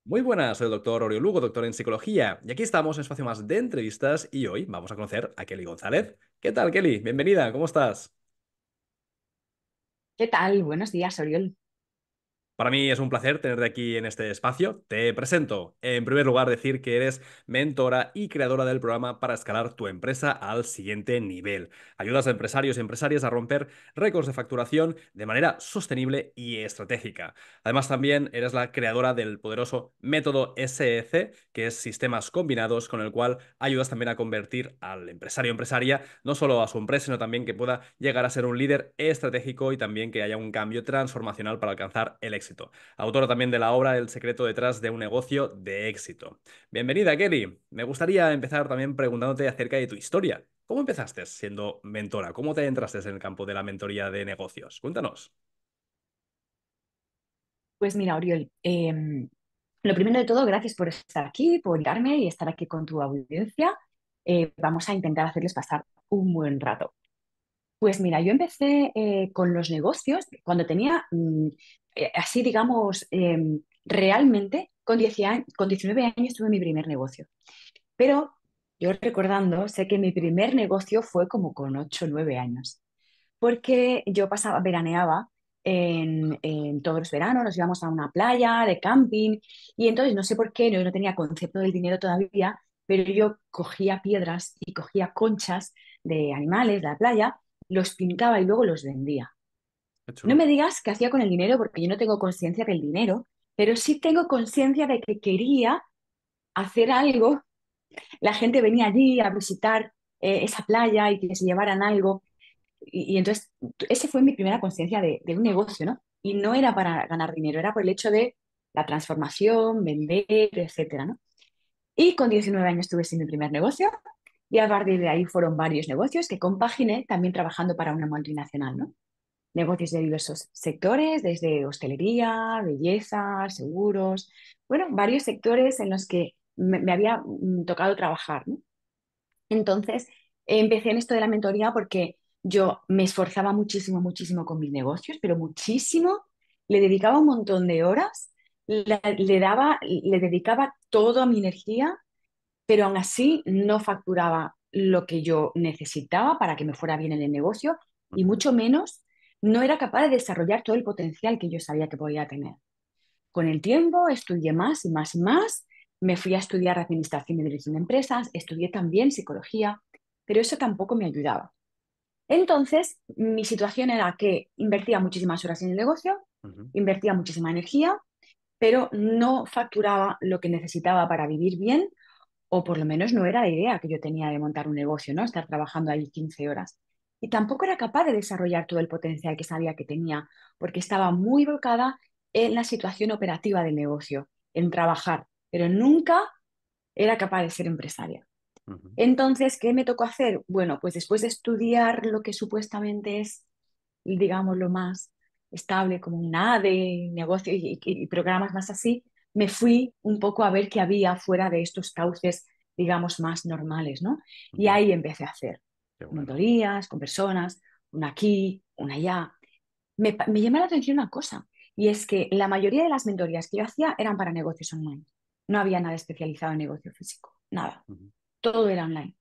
Muy buenas, soy el doctor Oriol Lugo, doctor en psicología, y aquí estamos en un espacio más de entrevistas y hoy vamos a conocer a Kelly González. ¿Qué tal, Kelly? Bienvenida, ¿cómo estás? ¿Qué tal? Buenos días, Oriol. Para mí es un placer tenerte aquí en este espacio. Te presento. En primer lugar, decir que eres mentora y creadora del programa para escalar tu empresa al siguiente nivel. Ayudas a empresarios y empresarias a romper récords de facturación de manera sostenible y estratégica. Además, también eres la creadora del poderoso método SEC, que es sistemas combinados, con el cual ayudas también a convertir al empresario o empresaria no solo a su empresa, sino también que pueda llegar a ser un líder estratégico y también que haya un cambio transformacional para alcanzar el éxito. Autora también de la obra El secreto detrás de un negocio de éxito. Bienvenida, Kelly. Me gustaría empezar también preguntándote acerca de tu historia. ¿Cómo empezaste siendo mentora? ¿Cómo te entraste en el campo de la mentoría de negocios? Cuéntanos. Pues mira, Oriol, lo primero de todo, gracias por estar aquí, por invitarme y estar aquí con tu audiencia. Vamos a intentar hacerles pasar un buen rato. Pues mira, yo empecé con los negocios cuando tenía, así digamos, realmente con 19 años tuve mi primer negocio. Pero yo recordando, sé que mi primer negocio fue como con 8 o 9 años. Porque yo pasaba, veraneaba en todos los veranos, nos íbamos a una playa de camping y entonces no sé por qué, no tenía concepto del dinero todavía, pero yo cogía piedras y cogía conchas de animales de la playa, los pintaba y luego los vendía. Qué No chulo. me digas qué hacía con el dinero porque yo no tengo conciencia del dinero, pero sí tengo conciencia de que quería hacer algo. La gente venía allí a visitar esa playa y que se llevaran algo. Y entonces, ese fue mi primera conciencia de un negocio, ¿no? Y no era para ganar dinero, era por el hecho de la transformación, vender, etcétera, ¿no? Y con 19 años tuve sí mi primer negocio y a partir de ahí fueron varios negocios que compaginé también trabajando para una multinacional, ¿no? Negocios de diversos sectores, desde hostelería, belleza, seguros, bueno, varios sectores en los que me había tocado trabajar, ¿no? Entonces, empecé en esto de la mentoría porque yo me esforzaba muchísimo, muchísimo con mis negocios, pero muchísimo, le dedicaba un montón de horas, le dedicaba toda mi energía, pero aún así no facturaba lo que yo necesitaba para que me fuera bien en el negocio y Ujú. mucho menos no era capaz de desarrollar todo el potencial que yo sabía que podía tener. Con el tiempo estudié más y más y más. Me fui a estudiar administración y dirección de empresas, estudié también psicología, pero eso tampoco me ayudaba. Entonces, mi situación era que invertía muchísimas horas en el negocio, Ujú. invertía muchísima energía, pero no facturaba lo que necesitaba para vivir bien, o por lo menos no era la idea que yo tenía de montar un negocio, ¿no? Estar trabajando ahí 15 horas. Y tampoco era capaz de desarrollar todo el potencial que sabía que tenía, porque estaba muy volcada en la situación operativa del negocio, en trabajar, pero nunca era capaz de ser empresaria. Ujú. Entonces, ¿qué me tocó hacer? Bueno, pues después de estudiar lo que supuestamente es, digamos, lo más estable, como un ADE, negocio y programas más así, me fui un poco a ver qué había fuera de estos cauces, digamos, más normales, ¿no? Y Ujú. ahí empecé a hacer Qué bueno. mentorías con personas, una aquí, una allá. Me llama la atención una cosa, y es que la mayoría de las mentorías que yo hacía eran para negocios online. No había nada especializado en negocio físico, nada. Ujú. Todo era online.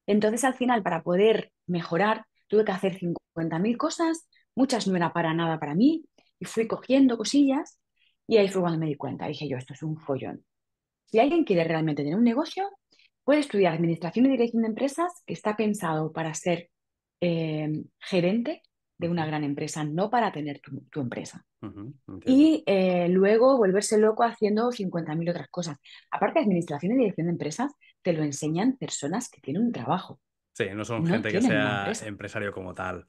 Entonces, al final, para poder mejorar, tuve que hacer 50.000 cosas, muchas no era para nada para mí, y fui cogiendo cosillas, y ahí fue cuando me di cuenta. Dije yo, esto es un follón. Si alguien quiere realmente tener un negocio, puede estudiar Administración y Dirección de Empresas, que está pensado para ser gerente de una Ujú. gran empresa, no para tener tu empresa. Ujú. Entiendo. Y luego volverse loco haciendo 50.000 otras cosas. Aparte de Administración y Dirección de Empresas, te lo enseñan personas que tienen un trabajo, Sí, no son no gente que tienen una sea empresa. empresario como tal.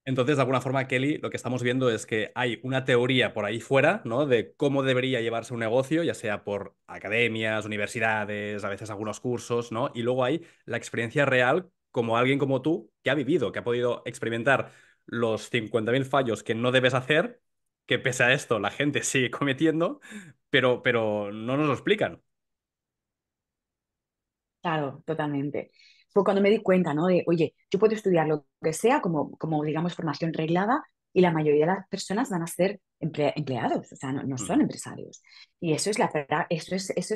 Entonces, de alguna forma, Kelly, lo que estamos viendo es que hay una teoría por ahí fuera, ¿no? De cómo debería llevarse un negocio, ya sea por academias, universidades, a veces algunos cursos, ¿no? Y luego hay la experiencia real como alguien como tú que ha vivido, que ha podido experimentar los 50.000 fallos que no debes hacer, que pese a esto la gente sigue cometiendo, pero no nos lo explican. Claro, totalmente. Fue cuando me di cuenta, ¿no? De, oye, yo puedo estudiar lo que sea como digamos, formación reglada, y la mayoría de las personas van a ser empleados, o sea, no son Ujú. empresarios. Y eso es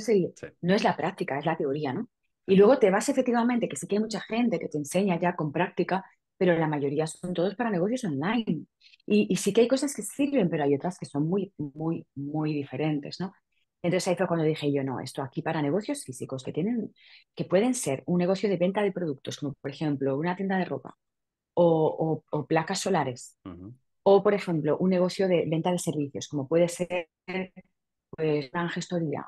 Sí. no es la práctica, es la teoría, ¿no? Y luego te vas efectivamente, que sí que hay mucha gente que te enseña ya con práctica, pero la mayoría son todos para negocios online. Y sí que hay cosas que sirven, pero hay otras que son muy, muy, muy diferentes, ¿no? Entonces ahí fue cuando dije yo, no, esto aquí para negocios físicos que pueden ser un negocio de venta de productos, como por ejemplo una tienda de ropa o placas solares, Ujú. o por ejemplo un negocio de venta de servicios, como puede ser pues una gestoría,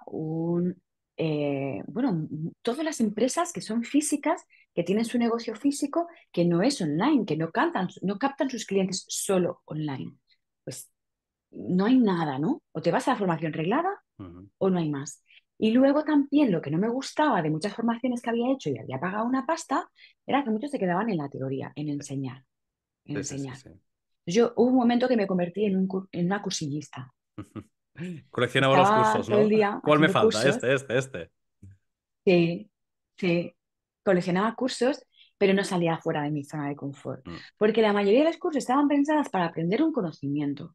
bueno, todas las empresas que son físicas, que tienen su negocio físico, que no es online, que no captan sus clientes solo online. Pues no hay nada, ¿no? O te vas a la formación reglada Ujú. o no hay más. Y luego también lo que no me gustaba de muchas formaciones que había hecho y había pagado una pasta, era que muchos se quedaban en la teoría, en enseñar, en Sí, sí, sí, enseñar. sí. Yo hubo un momento que me convertí en una cursillista. Coleccionaba los Estaba cursos, todo el ¿no? día ¿Cuál me haciendo falta? cursos, Este. sí, sí, coleccionaba cursos, pero no salía fuera de mi zona de confort, Mm, porque la mayoría de los cursos estaban pensados para aprender un conocimiento,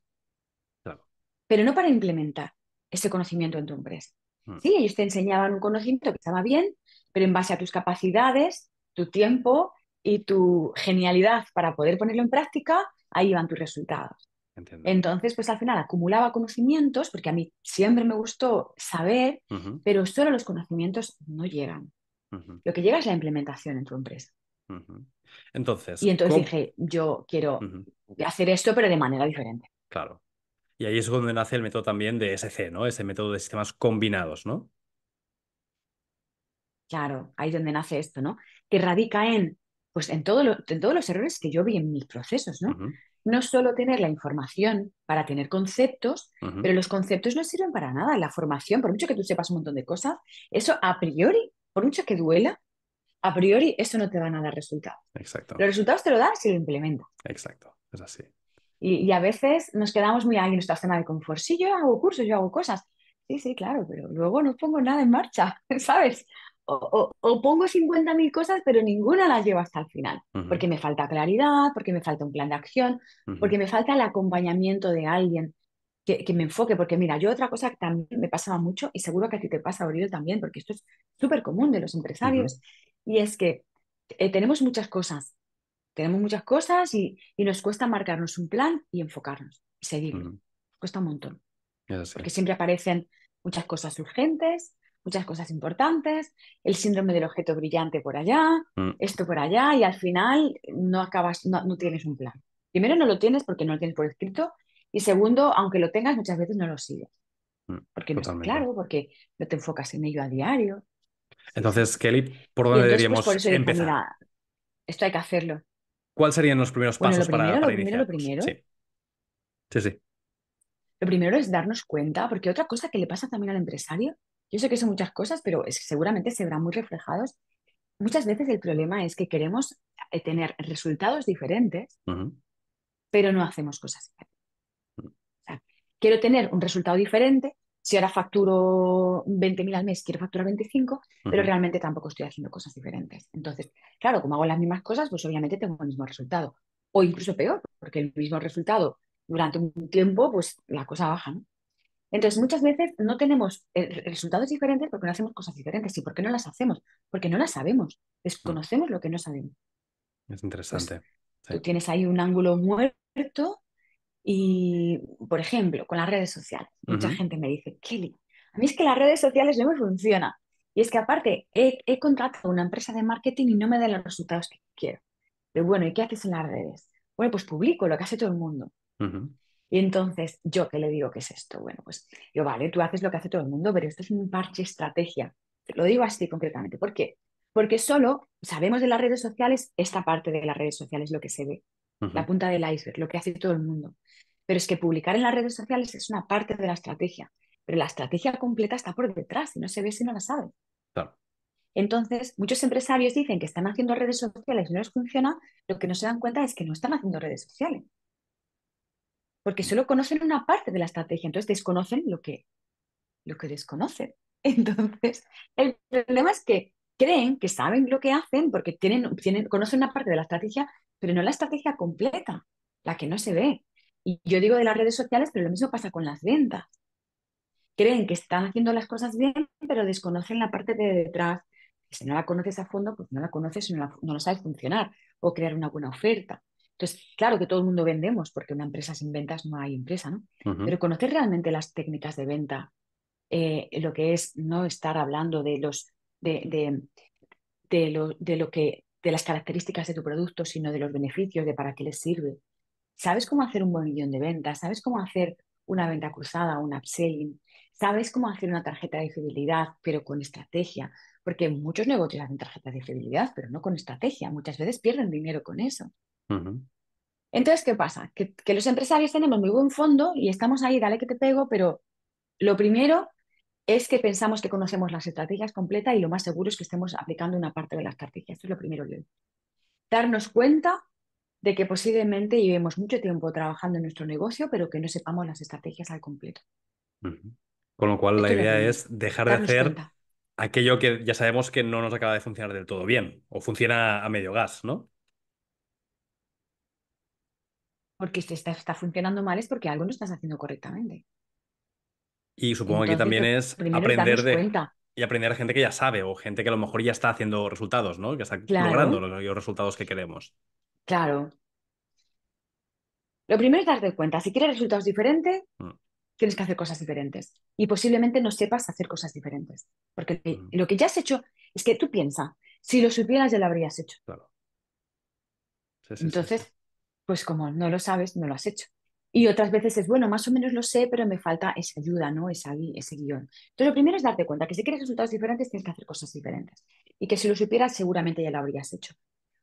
claro. pero no para implementar ese conocimiento en tu empresa. Mm, Sí, ellos te enseñaban un conocimiento que estaba bien, pero en base a tus capacidades, tu tiempo y tu genialidad para poder ponerlo en práctica, ahí iban tus resultados. entiendo. Entonces, pues al final acumulaba conocimientos, porque a mí siempre me gustó saber, Ujú. pero solo los conocimientos no llegan. Ujú. Lo que llega es la implementación en tu empresa. Ujú. Entonces, Y entonces ¿cómo? dije, yo quiero Ujú. hacer esto, pero de manera diferente. Claro. Y ahí es donde nace el método también de SC, ¿no? Ese método de sistemas combinados, ¿no? Claro, ahí es donde nace esto, ¿no? Que radica pues en todos los errores que yo vi en mis procesos, ¿no? Ujú. No solo tener la información para tener conceptos, Ujú. pero los conceptos no sirven para nada. La formación, por mucho que tú sepas un montón de cosas, eso a priori, por mucho que duela, a priori eso no te van a dar resultados. Exacto. Los resultados te lo das si lo implementas. Exacto. Es así. Y a veces nos quedamos muy ahí en nuestra zona de confort. Sí, yo hago cursos, yo hago cosas. Sí, sí, claro, pero luego no pongo nada en marcha, ¿sabes? O pongo 50.000 cosas, pero ninguna las llevo hasta el final. Ujú. Porque me falta claridad, porque me falta un plan de acción, Ujú. porque me falta el acompañamiento de alguien que me enfoque. Porque mira, yo otra cosa que también me pasaba mucho, y seguro que a ti te pasa, Oriol, también, porque esto es súper común de los Ujú. empresarios, y es que tenemos muchas cosas y nos cuesta marcarnos un plan y enfocarnos y seguirlo. Ujú. Cuesta un montón, Es así. porque siempre aparecen muchas cosas urgentes, muchas cosas importantes, el síndrome del objeto brillante por allá, Mm. esto por allá, y al final no tienes un plan. Primero, no lo tienes porque no lo tienes por escrito, y segundo, aunque lo tengas, muchas veces no lo sigues, Mm. porque no está Totalmente. claro, porque no te enfocas en ello a diario. Sí, sí. Entonces, Kelly, ¿por Y dónde entonces, pues por deberíamos eso dije, empezar? mira, esto hay que hacerlo. ¿Cuáles serían los primeros Bueno, pasos para lo iniciarlos? primero Sí, sí, sí. Lo primero es darnos cuenta, porque otra cosa que le pasa también al empresario, yo sé que son muchas cosas, pero es que seguramente se verán muy reflejados. Muchas veces el problema es que queremos tener resultados diferentes, Ujú. pero no hacemos cosas diferentes. Ujú. O sea, quiero tener un resultado diferente. Si ahora facturo 20.000 al mes, quiero facturar 25, pero Ujú. realmente tampoco estoy haciendo cosas diferentes. Entonces, claro, como hago las mismas cosas, pues obviamente tengo el mismo resultado. O incluso peor, porque el mismo resultado durante un tiempo, pues la cosa baja, ¿no? Entonces, muchas veces no tenemos resultados diferentes porque no hacemos cosas diferentes. ¿Y por qué no las hacemos? Porque no las sabemos. Mm. Desconocemos lo que no sabemos. Es Pues interesante. Sí. tú tienes ahí un ángulo muerto y, por ejemplo, con las redes sociales. Mucha Ujú. gente me dice, Kelly, a mí es que las redes sociales no me funcionan. Y es que aparte, he contratado una empresa de marketing y no me dan los resultados que quiero. Pero bueno, ¿y qué haces en las redes? Bueno, pues publico lo que hace todo el mundo. Ujú. Y entonces, ¿yo qué le digo que es esto? Bueno, pues yo, vale, tú haces lo que hace todo el mundo, pero esto es un parche estrategia. Te lo digo así concretamente. ¿Por qué? Porque solo sabemos de las redes sociales, esta parte de las redes sociales, lo que se ve, la Ujú. punta del iceberg, lo que hace todo el mundo. Pero es que publicar en las redes sociales es una parte de la estrategia, pero la estrategia completa está por detrás y no se ve si no la sabes. Claro. Entonces, muchos empresarios dicen que están haciendo redes sociales y no les funciona, lo que no se dan cuenta es que no están haciendo redes sociales porque solo conocen una parte de la estrategia, entonces desconocen lo que desconocen. Entonces, el problema es que creen que saben lo que hacen porque conocen una parte de la estrategia, pero no la estrategia completa, la que no se ve. Y yo digo de las redes sociales, pero lo mismo pasa con las ventas. Creen que están haciendo las cosas bien, pero desconocen la parte de detrás. Y si no la conoces a fondo, pues no la conoces y no lo sabes funcionar o crear una buena oferta. Entonces, claro que todo el mundo vendemos, porque una empresa sin ventas no hay empresa, ¿no? Ujú, Pero conocer realmente las técnicas de venta, lo que es no estar hablando de, de, de las características de tu producto, sino de los beneficios, de para qué les sirve. ¿Sabes cómo hacer un buen guión de ventas? ¿Sabes cómo hacer una venta cruzada, un upselling? ¿Sabes cómo hacer una tarjeta de fidelidad, pero con estrategia? Porque muchos negocios hacen tarjetas de fidelidad, pero no con estrategia. Muchas veces pierden dinero con eso. ujú, Entonces, ¿qué pasa? Que los empresarios tenemos muy buen fondo y estamos ahí, dale que te pego, pero lo primero es que pensamos que conocemos las estrategias completas y lo más seguro es que estemos aplicando una parte de la estrategia. Esto es lo primero, Leo. Darnos cuenta de que posiblemente llevemos mucho tiempo trabajando en nuestro negocio, pero que no sepamos las estrategias al completo. ujú. Con lo cual, la Esto es lo idea primero, es dejar de darnos hacer cuenta, aquello que ya sabemos que no nos acaba de funcionar del todo bien, o funciona a medio gas, ¿no? porque si está funcionando mal es porque algo no estás haciendo correctamente. Y supongo que aquí Entonces, también lo es primero es aprender darnos cuenta. y aprender a gente que ya sabe, o gente que a lo mejor ya está haciendo resultados, ¿no? Que está logrando Claro, los resultados que queremos. claro. Lo primero es darte cuenta. Si quieres resultados diferentes, Mm, tienes que hacer cosas diferentes. Y posiblemente no sepas hacer cosas diferentes. Porque mm, lo que ya has hecho es que tú piensas, si lo supieras ya lo habrías hecho. claro. Sí, sí, sí, sí. Entonces, pues como no lo sabes, no lo has hecho. Y otras veces es, bueno, más o menos lo sé, pero me falta esa ayuda, ¿no? Ese guión. Entonces, lo primero es darte cuenta que si quieres resultados diferentes, tienes que hacer cosas diferentes. Y que si lo supieras, seguramente ya lo habrías hecho.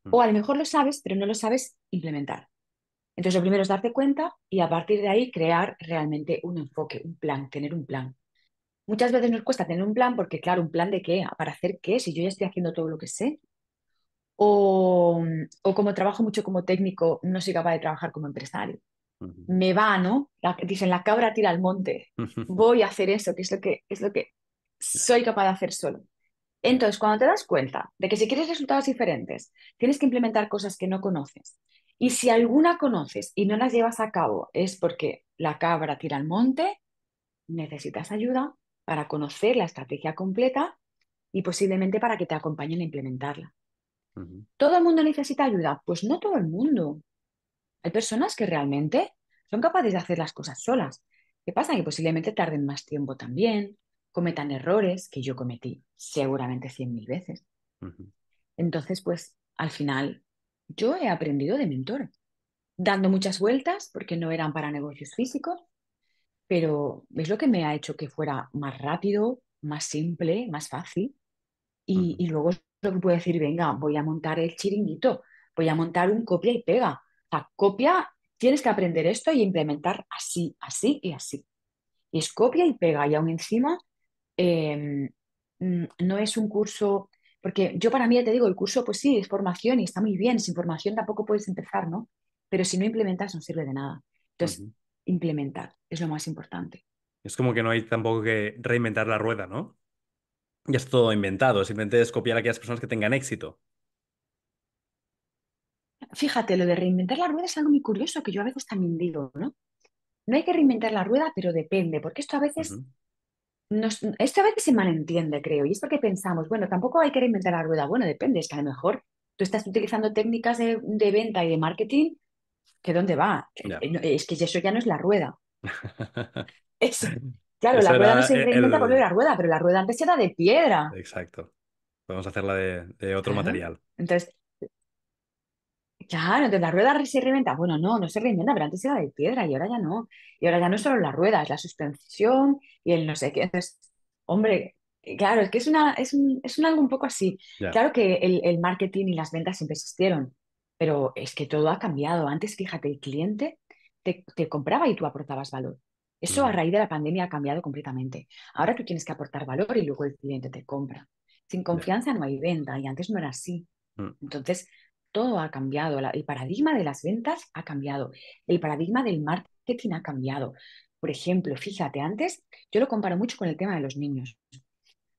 Mm, O a lo mejor lo sabes, pero no lo sabes implementar. Entonces, lo primero es darte cuenta y a partir de ahí crear realmente un enfoque, un plan, tener un plan. Muchas veces nos cuesta tener un plan porque, claro, ¿un plan de qué? ¿Para hacer qué? Si yo ya estoy haciendo todo lo que sé. O como trabajo mucho como técnico, no soy capaz de trabajar como empresario. ujú, Me va, ¿no? Dicen, la cabra tira al monte. Voy a hacer eso, que es lo que Ya, soy capaz de hacer solo. ya. Entonces, cuando te das cuenta de que si quieres resultados diferentes, tienes que implementar cosas que no conoces. Y si alguna conoces y no las llevas a cabo, es porque la cabra tira al monte, necesitas ayuda para conocer la estrategia completa y posiblemente para que te acompañen a implementarla. Ujú, ¿Todo el mundo necesita ayuda? Pues no todo el mundo. Hay personas que realmente son capaces de hacer las cosas solas. ¿Qué pasa? Que posiblemente tarden más tiempo también, cometan errores que yo cometí seguramente 100.000 veces. ujú, Entonces, pues al final yo he aprendido de mentores, dando muchas vueltas porque no eran para negocios físicos, pero es lo que me ha hecho que fuera más rápido, más simple, más fácil. ujú, Y luego es lo que puedo decir, venga, voy a montar el chiringuito, voy a montar un copia y pega. O sea, copia, tienes que aprender esto y implementar así, así y así. Y es copia y pega. Y aún encima, eh, no es un curso, porque yo para mí, ya te digo, el curso pues sí, es formación y está muy bien. Sin formación tampoco puedes empezar, ¿no? Pero si no implementas no sirve de nada. Entonces, ujú. implementar es lo más importante. Es como que no hay tampoco que reinventar la rueda, ¿no? Ya está todo inventado, simplemente es copiar a aquellas personas que tengan éxito. Fíjate, lo de reinventar la rueda es algo muy curioso que yo a veces también digo, ¿no? No hay que reinventar la rueda, pero depende, porque Ujú, esto a veces se malentiende, creo, y es porque pensamos, bueno, tampoco hay que reinventar la rueda. Bueno, depende, es que a lo mejor tú estás utilizando técnicas de venta y de marketing, ¿que dónde va? ya. Es que eso ya no es la rueda. Es, claro, la Eso rueda no era se reinventa por la rueda, pero la rueda antes era de piedra. Exacto. Podemos hacerla de otro Claro. material. Entonces, claro, entonces la rueda se reinventa. Bueno, no, no se reinventa, pero antes era de piedra y ahora ya no. Y ahora ya no es solo la rueda, es la suspensión y el no sé qué. Entonces, hombre, claro, es que es un algo un poco así. Ya. Claro que el marketing y las ventas siempre existieron, pero es que todo ha cambiado. Antes, fíjate, el cliente te compraba y tú aportabas valor. Eso a Ujú, raíz de la pandemia ha cambiado completamente. Ahora tú tienes que aportar valor y luego el cliente te compra. Sin ya. confianza no hay venta y antes no era así. Mm, Entonces, todo ha cambiado. El paradigma de las ventas ha cambiado. El paradigma del marketing ha cambiado. Por ejemplo, fíjate, antes, yo lo comparo mucho con el tema de los niños.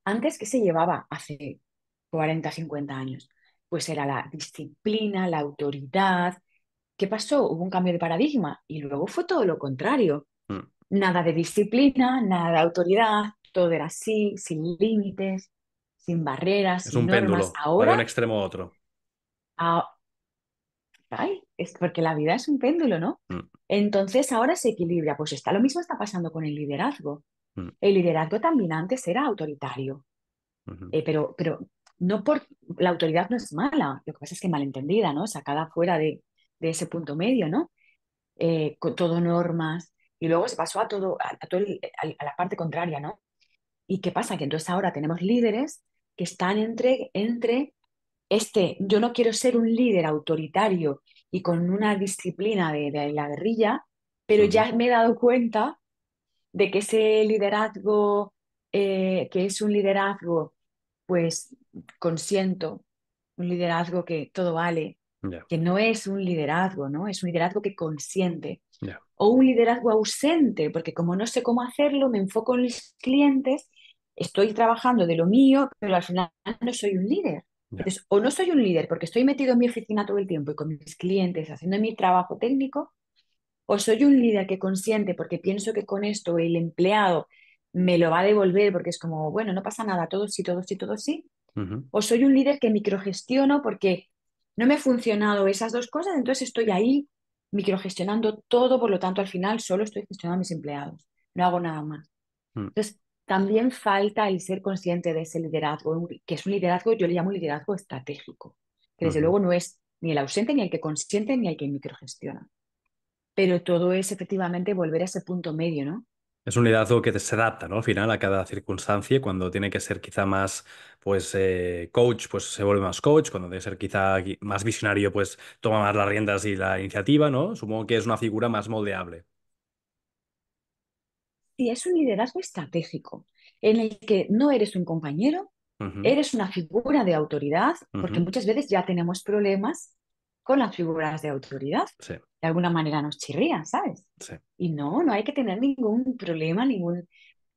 Antes, ¿qué se llevaba hace 40, 50 años? Pues era la disciplina, la autoridad. ¿qué pasó? Hubo un cambio de paradigma y luego fue todo lo contrario. Mm. Nada de disciplina, nada de autoridad, todo era así, sin límites, sin barreras, Es sin un normas. péndulo, va de un Ahora, extremo a otro. a- ay, es porque la vida es un péndulo, ¿no? Mm, Entonces ahora se equilibra. Pues está, lo mismo está pasando con el liderazgo. mm, El liderazgo también antes era autoritario, ujú. pero no por la autoridad no es mala, lo que pasa es que malentendida, ¿no? Sacada fuera de ese punto medio, ¿no? Con todo normas, y luego se pasó a todo, a todo a la parte contraria, ¿no? ¿Y qué pasa? Que entonces ahora tenemos líderes que están entre yo no quiero ser un líder autoritario y con una disciplina de la guerrilla, pero Ujú. ya me he dado cuenta de que ese liderazgo, que es un liderazgo, pues consiento, un liderazgo que todo vale, Ya, que no es un liderazgo, ¿no? Es un liderazgo que consiente. ya, O un liderazgo ausente, porque como no sé cómo hacerlo, me enfoco en los clientes, estoy trabajando de lo mío, pero al final no soy un líder. ya. Entonces, o no soy un líder porque estoy metido en mi oficina todo el tiempo y con mis clientes haciendo mi trabajo técnico, o soy un líder que consiente porque pienso que con esto el empleado me lo va a devolver porque es como, bueno, no pasa nada, todo sí, todo sí, todo sí. Ujú, O soy un líder que microgestiono porque no me ha funcionado esas dos cosas, entonces estoy ahí microgestionando todo, por lo tanto al final solo estoy gestionando a mis empleados, no hago nada más. mm, Entonces, también falta el ser consciente de ese liderazgo, que es un liderazgo, yo le llamo liderazgo estratégico, que desde ujú. luego no es ni el ausente, ni el que consiente, ni el que microgestiona. Pero todo es efectivamente volver a ese punto medio, ¿no? Es un liderazgo que se adapta, ¿no? Al final a cada circunstancia, y cuando tiene que ser quizá más, pues, coach, pues se vuelve más coach, cuando debe ser quizá más visionario, pues toma más las riendas y la iniciativa, ¿no? Supongo que es una figura más moldeable. Y es un liderazgo estratégico, en el que no eres un compañero, Ujú, eres una figura de autoridad, porque ujú. muchas veces ya tenemos problemas con las figuras de autoridad. Sí, De alguna manera nos chirrían, ¿sabes? sí. Y no, no hay que tener ningún problema, o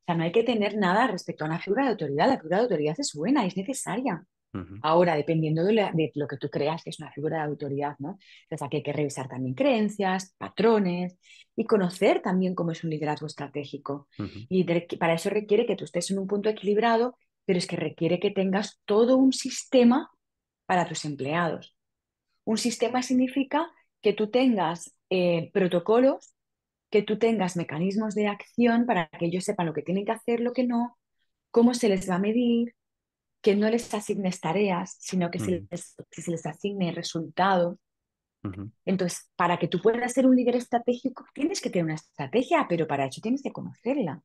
sea, no hay que tener nada respecto a una figura de autoridad. La figura de autoridad es buena, es necesaria. Ujú, Ahora, dependiendo de lo que tú creas que es una figura de autoridad, ¿no? Entonces, aquí hay que revisar también creencias, patrones y conocer también cómo es un liderazgo estratégico. ujú, Y para eso requiere que tú estés en un punto equilibrado, pero es que requiere que tengas todo un sistema para tus empleados. Un sistema significa que tú tengas protocolos, que tú tengas mecanismos de acción para que ellos sepan lo que tienen que hacer, lo que no, cómo se les va a medir, que no les asignes tareas, sino ujú, que se les asigne resultados. ujú, Entonces, para que tú puedas ser un líder estratégico, tienes que tener una estrategia, pero para eso tienes que conocerla.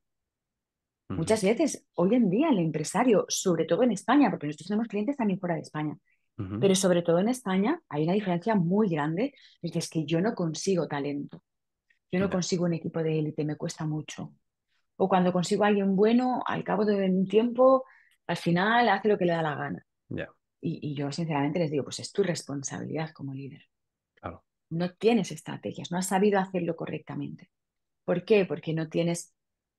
ujú, Muchas veces, hoy en día, el empresario, sobre todo en España, porque nosotros tenemos clientes también fuera de España, ujú. pero sobre todo en España hay una diferencia muy grande, es que yo no consigo talento, yo no Ya, consigo un equipo de élite, me cuesta mucho. O cuando consigo a alguien bueno, al cabo de un tiempo, al final hace lo que le da la gana. ya, Y yo sinceramente les digo, pues es tu responsabilidad como líder. claro. No tienes estrategias, no has sabido hacerlo correctamente. ¿Por qué? Porque no tienes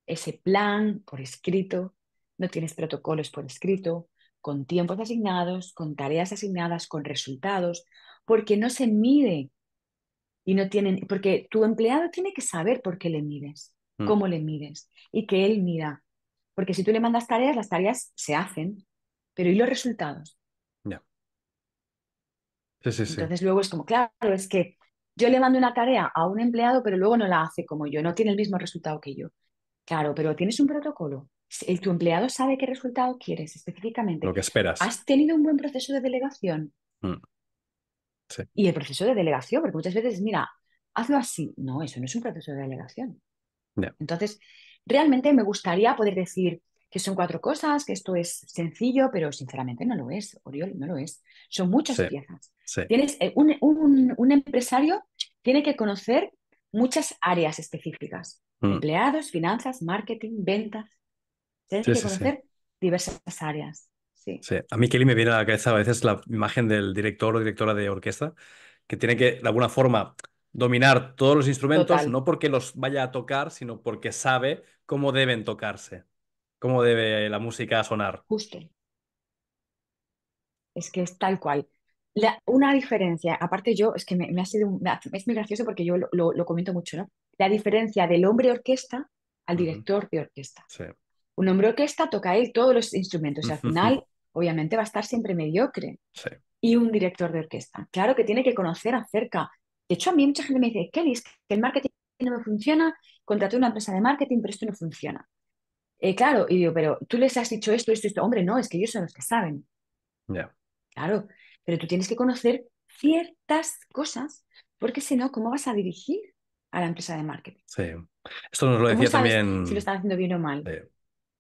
ese plan por escrito, no tienes protocolos por escrito, con tiempos asignados, con tareas asignadas, con resultados, porque no se mide y no tienen, porque tu empleado tiene que saber por qué le mides, Mm, cómo le mides y que él mida. Porque si tú le mandas tareas, las tareas se hacen, pero ¿y los resultados? ya. Sí, sí, sí. Entonces luego es como, claro, es que yo le mando una tarea a un empleado, pero luego no la hace como yo, no tiene el mismo resultado que yo. Claro, pero tienes un protocolo. Tu empleado sabe qué resultado quieres Lo específicamente. que esperas. ¿Has tenido un buen proceso de delegación? Mm, sí, Y el proceso de delegación, porque muchas veces, mira, hazlo así. No, eso no es un proceso de delegación. ya. Entonces, realmente me gustaría poder decir que son cuatro cosas, que esto es sencillo, pero sinceramente no lo es, Oriol, no lo es. Son muchas Sí, piezas. sí. Tienes, un empresario tiene que conocer muchas áreas específicas. Mm, Empleados, finanzas, marketing, ventas. Tiene sí, que sí, sí. conocer diversas áreas. Sí, Sí, a mí Kelly me viene a la cabeza a veces la imagen del director o directora de orquesta que tiene que, de alguna forma, dominar todos los instrumentos, total, no porque los vaya a tocar, sino porque sabe cómo deben tocarse, cómo debe la música sonar. justo. Es que es tal cual. Una diferencia, aparte yo, es que me ha sido, es muy gracioso porque yo lo comento mucho, ¿no? La diferencia del hombre orquesta al Ujú. director de orquesta. Sí. Un hombre orquesta toca él todos los instrumentos y al final, obviamente, va a estar siempre mediocre. Sí. Y un director de orquesta, claro que tiene que conocer acerca. De hecho, a mí mucha gente me dice, Kelly, es que el marketing no me funciona, contraté una empresa de marketing, pero esto no funciona. Claro, y digo, pero tú les has dicho esto, esto, esto. Hombre, no, es que ellos son los que saben. Ya. Claro, pero tú tienes que conocer ciertas cosas, porque si no, ¿cómo vas a dirigir a la empresa de marketing? Sí. Esto nos lo ¿Cómo decía sabes si lo también. están haciendo bien o mal? Sí.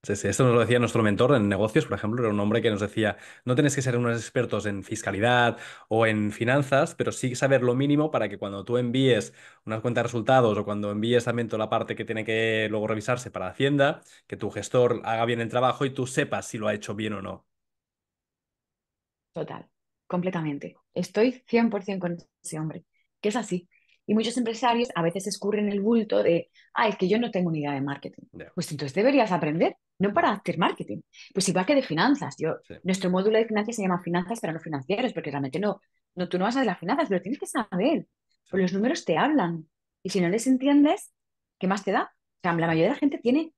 Sí, sí, esto nos lo decía nuestro mentor en negocios, por ejemplo, era un hombre que nos decía, no tenéis que ser unos expertos en fiscalidad o en finanzas, pero sí saber lo mínimo para que cuando tú envíes unas cuentas de resultados o cuando envíes también toda la parte que tiene que luego revisarse para Hacienda, que tu gestor haga bien el trabajo y tú sepas si lo ha hecho bien o no. Total, completamente. Estoy 100% con ese hombre, que es así. Y muchos empresarios a veces escurren el bulto de, es que yo no tengo ni idea de marketing. Ya. Pues entonces deberías aprender, no Mm. para hacer marketing. Pues igual que de finanzas. Sí, Nuestro módulo de finanzas se llama finanzas para no financieros, porque realmente tú no vas a de las finanzas, pero tienes que saber. sí. Pues los números te hablan. Y si no les entiendes, ¿qué más te da? O sea, la mayoría de la gente tiene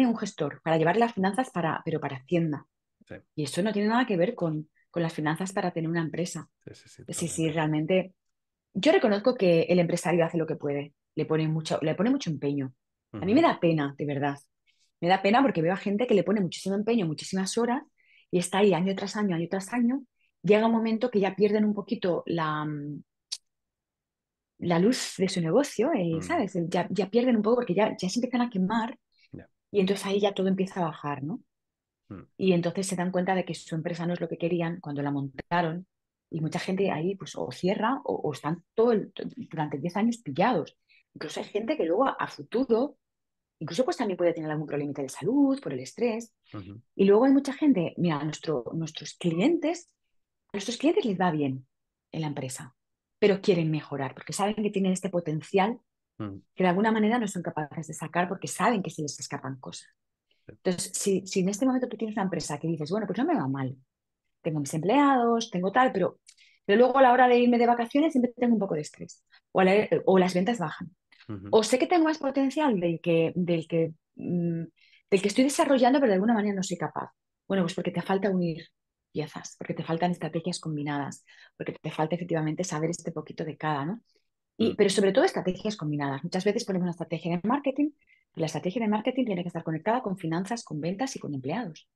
un gestor para llevar las finanzas pero para Hacienda. Sí, Y eso no tiene nada que ver con las finanzas para tener una empresa. sí, sí, sí, Sí, sí, totalmente. realmente. Yo reconozco que el empresario hace lo que puede, le pone mucho empeño. A mí me Ujú. da pena, de verdad. Me da pena porque veo a gente que le pone muchísimo empeño, muchísimas horas y está ahí año tras año, año tras año. Llega un momento que ya pierden un poquito la luz de su negocio, Mm. ¿sabes? Ya pierden un poco porque ya se empiezan a quemar Ya. y entonces ahí ya todo empieza a bajar, ¿no? Mm. Y entonces se dan cuenta de que su empresa no es lo que querían cuando la montaron y mucha gente ahí pues o cierra o están durante 10 años pillados. Incluso hay gente que luego a futuro, incluso pues también puede tener algún problema de salud por el estrés. Ujú. Y luego hay mucha gente, mira, a nuestros clientes les va bien en la empresa, pero quieren mejorar porque saben que tienen este potencial Mm. que de alguna manera no son capaces de sacar porque saben que se les escapan cosas. Sí. Entonces, si en este momento tú tienes una empresa que dices, bueno, pues no me va mal, tengo mis empleados, tengo tal, pero luego a la hora de irme de vacaciones siempre tengo un poco de estrés o las ventas bajan. Ujú. O sé que tengo más potencial del que estoy desarrollando, pero de alguna manera no soy capaz. Bueno, pues porque te falta unir piezas, porque te faltan estrategias combinadas, porque te falta efectivamente saber este poquito de cada, ¿no? Mm. Pero sobre todo estrategias combinadas. Muchas veces ponemos una estrategia de marketing y la estrategia de marketing tiene que estar conectada con finanzas, con ventas y con empleados.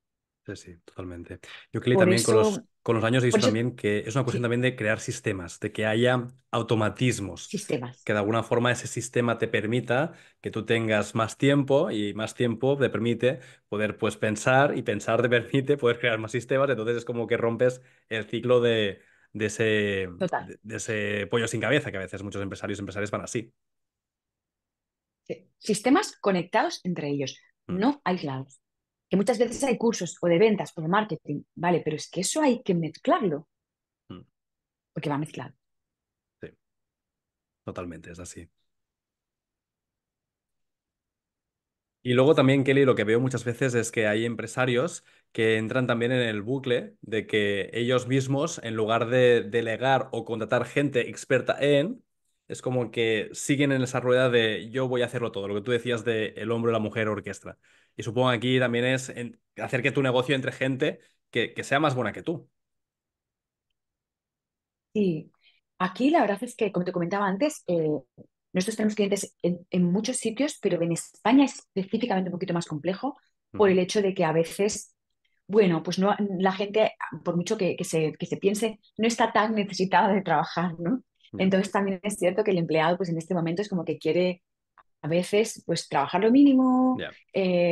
Sí, sí, totalmente. Yo creo que Por también con eso, con los años he por visto eso, también que es una cuestión sí, también de crear sistemas, de que haya automatismos, sistemas. que de alguna forma ese sistema te permita que tú tengas más tiempo y más tiempo te permite poder pues pensar y pensar te permite poder crear más sistemas, entonces es como que rompes el ciclo de ese, Total. de ese pollo sin cabeza, que a veces muchos empresarios y empresarias van así. Sí. Sistemas conectados entre ellos, Mm. no aislados. Que muchas veces hay cursos o de ventas o de marketing, vale, pero es que eso hay que mezclarlo, Mm. porque va mezclado. Sí, totalmente, es así. Y luego también, Kelly, lo que veo muchas veces es que hay empresarios que entran también en el bucle de que ellos mismos, en lugar de delegar o contratar gente experta es como que siguen en esa rueda de yo voy a hacerlo todo, lo que tú decías de el hombre, la mujer, orquesta. Y supongo que aquí también es hacer que tu negocio entre gente que sea más buena que tú. Y aquí la verdad es que, como te comentaba antes, nosotros tenemos clientes en muchos sitios, pero en España es específicamente un poquito más complejo por Ujú. el hecho de que a veces, bueno, pues no, la gente, por mucho que se piense, no está tan necesitada de trabajar, ¿no? Ya. Entonces también es cierto que el empleado, pues en este momento es como que quiere a veces, pues trabajar lo mínimo, Ya.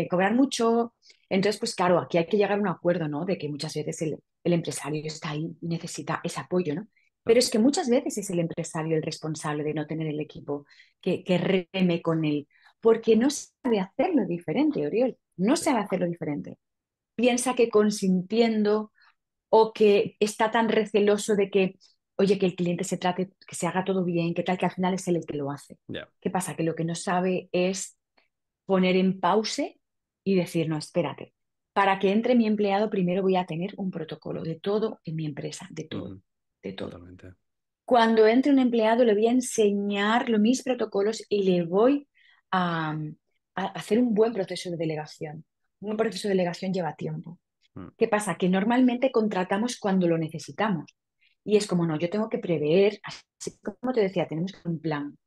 cobrar mucho. Entonces, pues claro, aquí hay que llegar a un acuerdo, ¿no? De que muchas veces el empresario está ahí y necesita ese apoyo, ¿no? Pero Claro. es que muchas veces es el empresario el responsable de no tener el equipo que reme con él, porque no sabe hacerlo diferente, Oriol, no Sí. sabe hacerlo diferente. Piensa que consintiendo o que está tan receloso de que, oye, que el cliente se trate, que se haga todo bien, que tal, que al final es él el que lo hace. Ya. ¿Qué pasa? Que lo que no sabe es poner en pause y decir, no, espérate, para que entre mi empleado primero voy a tener un protocolo de todo en mi empresa, de todo. Ujú. de todo. totalmente. Cuando entre un empleado le voy a enseñar mis protocolos y le voy a, a hacer un buen proceso de delegación. Un buen proceso de delegación lleva tiempo. Mm, ¿Qué pasa? Que normalmente contratamos cuando lo necesitamos. Y es como, no, yo tengo que prever, así como te decía, tenemos un plan,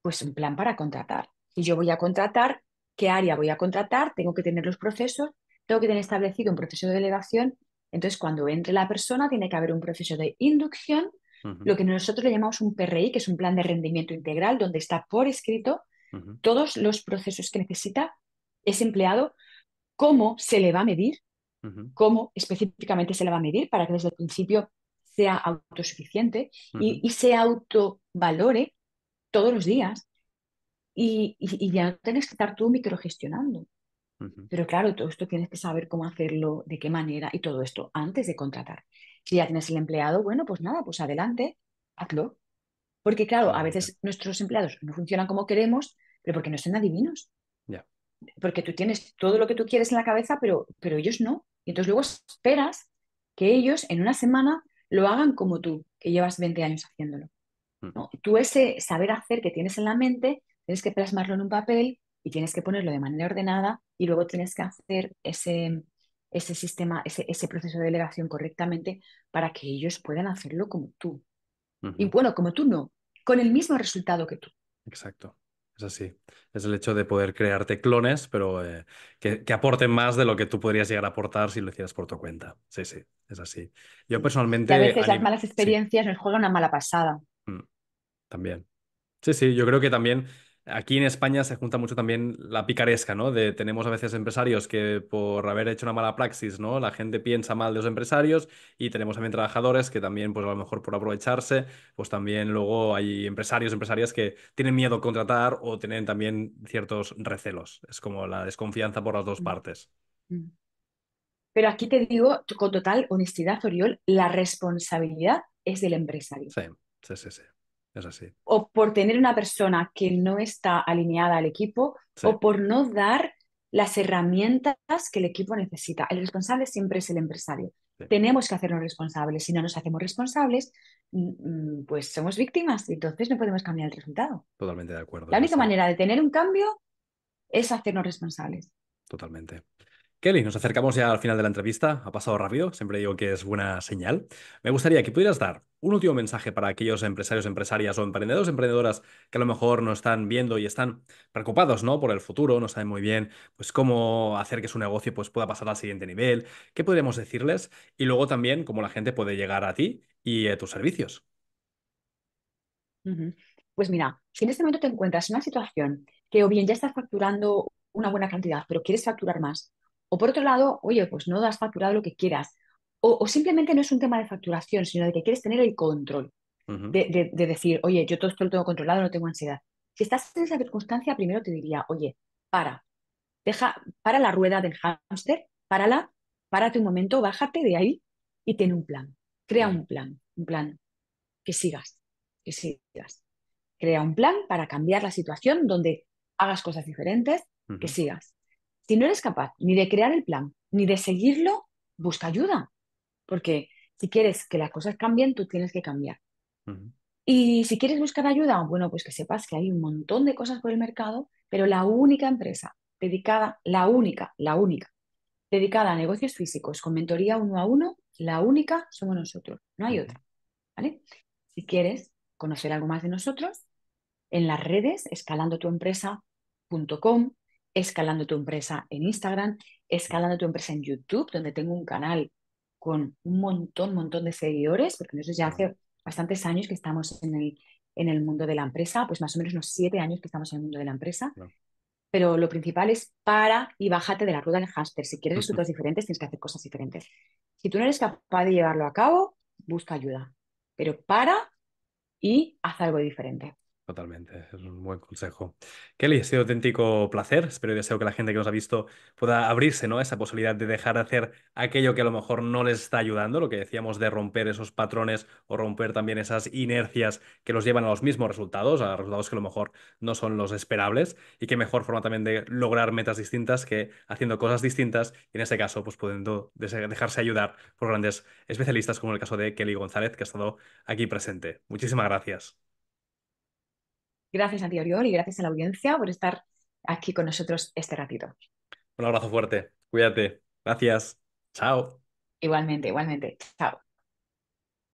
pues un plan para contratar. Si yo voy a contratar, ¿qué área voy a contratar? Tengo que tener los procesos, tengo que tener establecido un proceso de delegación. Entonces, cuando entre la persona, tiene que haber un proceso de inducción, ujú, lo que nosotros le llamamos un PRI, que es un plan de rendimiento integral, donde está por escrito ujú, todos los procesos que necesita ese empleado, cómo se le va a medir, ujú, cómo específicamente se le va a medir para que desde el principio sea autosuficiente ujú, y se autovalore todos los días y ya no tienes que estar tú microgestionando. ujú. Pero claro, todo esto tienes que saber cómo hacerlo, de qué manera y todo esto antes de contratar. Si ya tienes el empleado, bueno, pues nada, pues adelante, hazlo. Porque claro, a Totalmente. veces nuestros empleados no funcionan como queremos, pero porque no son adivinos. Ya. Porque tú tienes todo lo que tú quieres en la cabeza, pero ellos no. Y entonces luego esperas que ellos en una semana lo hagan como tú, que llevas 20 años haciéndolo. Mm, ¿No? Tú ese saber hacer que tienes en la mente, tienes que plasmarlo en un papel y tienes que ponerlo de manera ordenada y luego tienes que hacer ese sistema, ese proceso de delegación correctamente para que ellos puedan hacerlo como tú. Y ujú. bueno, como tú no, con el mismo resultado que tú. Exacto. Es así. Es el hecho de poder crearte clones, pero que aporten más de lo que tú podrías llegar a aportar si lo hicieras por tu cuenta. Sí, sí, es así. Yo Sí. Que a personalmente, veces las malas Sí. experiencias nos juegan una mala pasada. Mm, también. Sí, sí, yo creo que también aquí en España se junta mucho también la picaresca, ¿no? Tenemos a veces empresarios que por haber hecho una mala praxis, ¿no? La gente piensa mal de los empresarios y tenemos también trabajadores que también, pues a lo mejor por aprovecharse, pues también luego hay empresarios, empresarias que tienen miedo a contratar o tienen también ciertos recelos. Es como la desconfianza por las dos Mm, partes. mm. Pero aquí te digo con total honestidad, Oriol, la responsabilidad es del empresario. Sí, sí, sí, sí. Es así. O por tener una persona que no está alineada al equipo Sí, o por no dar las herramientas que el equipo necesita. El responsable siempre es el empresario. sí. Tenemos que hacernos responsables. Si no nos hacemos responsables, pues somos víctimas y entonces no podemos cambiar el resultado. Totalmente de acuerdo, La es única así. manera de tener un cambio es hacernos responsables. Totalmente. Kelly, nos acercamos ya al final de la entrevista. Ha pasado rápido, siempre digo que es buena señal. Me gustaría que pudieras dar un último mensaje para aquellos empresarios, empresarias o emprendedores, emprendedoras que a lo mejor nos están viendo y están preocupados, ¿no? Por el futuro, no saben muy bien, pues, cómo hacer que su negocio, pues, pueda pasar al siguiente nivel. ¿Qué podríamos decirles? Y luego también cómo la gente puede llegar a ti y a tus servicios. Ujú. Pues mira, si en este momento te encuentras en una situación que o bien ya estás facturando una buena cantidad, pero quieres facturar más, o por otro lado, oye, pues no has facturado lo que quieras, o simplemente no es un tema de facturación, sino de que quieres tener el control, Ujú, de decir, oye, yo todo esto lo tengo controlado, no tengo ansiedad. Si estás en esa circunstancia, primero te diría, oye, para la rueda del hámster, párala, párate un momento, bájate de ahí y ten un plan. Crea ujú, un plan que sigas, que sigas. Crea un plan para cambiar la situación donde hagas cosas diferentes, que ujú, sigas. Si no eres capaz ni de crear el plan, ni de seguirlo, busca ayuda, porque si quieres que las cosas cambien, tú tienes que cambiar. ujú, Y si quieres buscar ayuda, bueno, pues que sepas que hay un montón de cosas por el mercado, pero la única empresa dedicada, la única, dedicada a negocios físicos con mentoría uno a uno, la única somos nosotros, no hay ujú. otra, ¿vale? Si quieres conocer algo más de nosotros, en las redes, escalandotuempresa.com, escalando tu empresa en Instagram, escalando tu empresa en YouTube, donde tengo un canal con un montón de seguidores, porque nosotros ya Bueno, hace bastantes años que estamos en el mundo de la empresa, pues más o menos unos 7 años que estamos en el mundo de la empresa, bueno. pero lo principal es para y bájate de la rueda del hámster. Si quieres resultados diferentes, tienes que hacer cosas diferentes. Si tú no eres capaz de llevarlo a cabo, busca ayuda, pero para y haz algo diferente. Totalmente, es un buen consejo. Kelly, ha sido un auténtico placer. Espero y deseo que la gente que nos ha visto pueda abrirse, ¿no? Esa posibilidad de dejar de hacer aquello que a lo mejor no les está ayudando, lo que decíamos de romper esos patrones o romper también esas inercias que los llevan a los mismos resultados, a resultados que a lo mejor no son los esperables. Y qué mejor forma también de lograr metas distintas que haciendo cosas distintas y en este caso, pues pudiendo dejarse ayudar por grandes especialistas como el caso de Kelly González, que ha estado aquí presente. Muchísimas gracias. Gracias a ti, Oriol, y gracias a la audiencia por estar aquí con nosotros este ratito. Un abrazo fuerte. Cuídate. Gracias. Chao. Igualmente, igualmente. Chao.